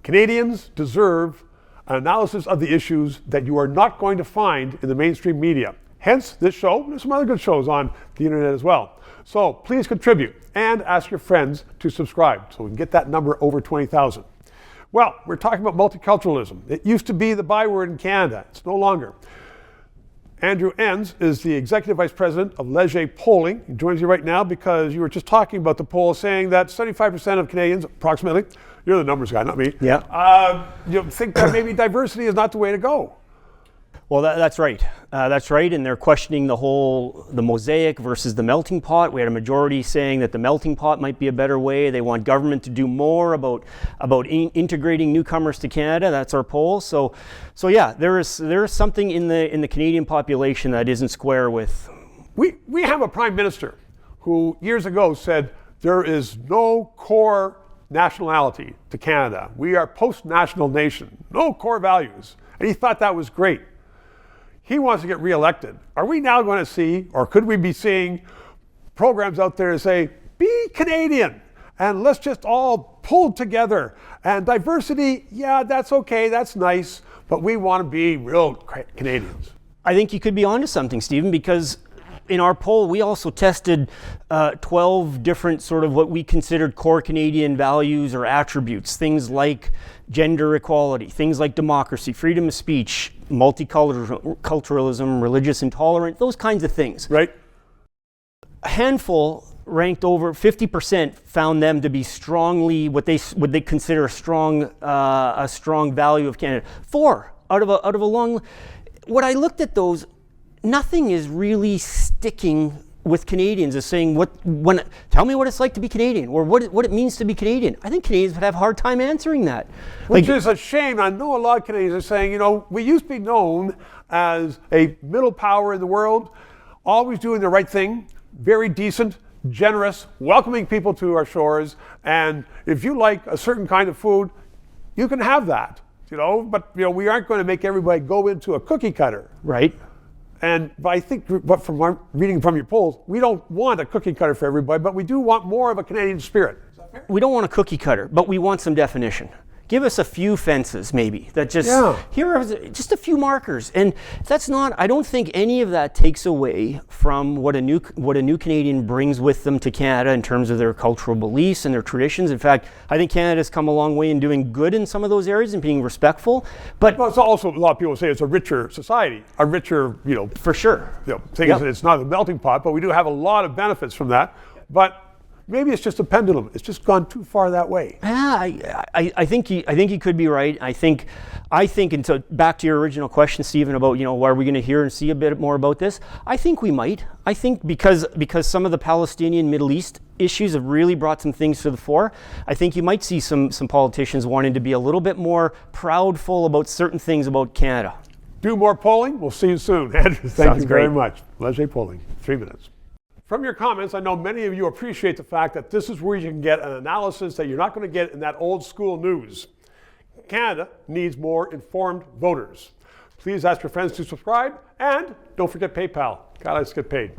Canadians deserve an analysis of the issues that you are not going to find in the mainstream media. Hence this show. There's some other good shows on the internet as well. So please contribute and ask your friends to subscribe so we can get that number over 20,000. Well, we're talking about multiculturalism. It used to be the byword in Canada. It's no longer. Andrew Enns is the Executive Vice President of Leger Polling. He joins you right now because you were just talking about the poll saying that 75% of Canadians, approximately, you're the numbers guy, not me, think that maybe diversity is not the way to go. Well, that's right. That's right, and they're questioning the mosaic versus the melting pot. We had a majority saying that the melting pot might be a better way. They want government to do more about integrating newcomers to Canada. That's our poll. So yeah, there is something in the Canadian population that isn't square with. We have a prime minister who years ago said there is no core nationality to Canada. We are a post-national nation, no core values, and he thought that was great. He wants to get reelected. Are we now going to see, or could we be seeing, programs out there that say, be Canadian, and let's just all pull together. And diversity, yeah, that's okay, that's nice, but we want to be real Canadians. I think you could be onto something, Stephen, because in our poll, we also tested 12 different sort of what we considered core Canadian values or attributes, things like gender equality, things like democracy, freedom of speech, multiculturalism, religious intolerance, those kinds of things. Right. A handful ranked over 50% found them to be strongly what they consider a strong value of Canada. 4 out of a long. What I looked at those, nothing is really sticking with Canadians as saying tell me what it's like to be Canadian or what it means to be Canadian. I think Canadians would have a hard time answering that. Which is a shame. I know a lot of Canadians are saying, we used to be known as a middle power in the world, always doing the right thing, very decent, generous, welcoming people to our shores, and if you like a certain kind of food, you can have that, but we aren't going to make everybody go into a cookie cutter. Right. But I think, from reading from your polls, we don't want a cookie cutter for everybody, but we do want more of a Canadian spirit. We don't want a cookie cutter, but we want some definition. Give us a few fences, maybe, that here are just a few markers. And that's not, I don't think any of that takes away from what a new Canadian brings with them to Canada in terms of their cultural beliefs and their traditions. In fact, I think Canada's come a long way in doing good in some of those areas and being respectful. But it's also, a lot of people say it's a richer society, a richer, for sure. Thing is that it's not a melting pot, but we do have a lot of benefits from that. But maybe it's just a pendulum. It's just gone too far that way. Yeah, I think he could be right. I think, and so back to your original question, Stephen, about are we going to hear and see a bit more about this? I think we might. I think because some of the Palestinian Middle East issues have really brought some things to the fore. I think you might see some politicians wanting to be a little bit more proudful about certain things about Canada. Do more polling. We'll see you soon. Andrew, thank you very much. Leger Polling, 3 minutes. From your comments, I know many of you appreciate the fact that this is where you can get an analysis that you're not going to get in that old school news. Canada needs more informed voters. Please ask your friends to subscribe, and don't forget PayPal. God, let's get paid.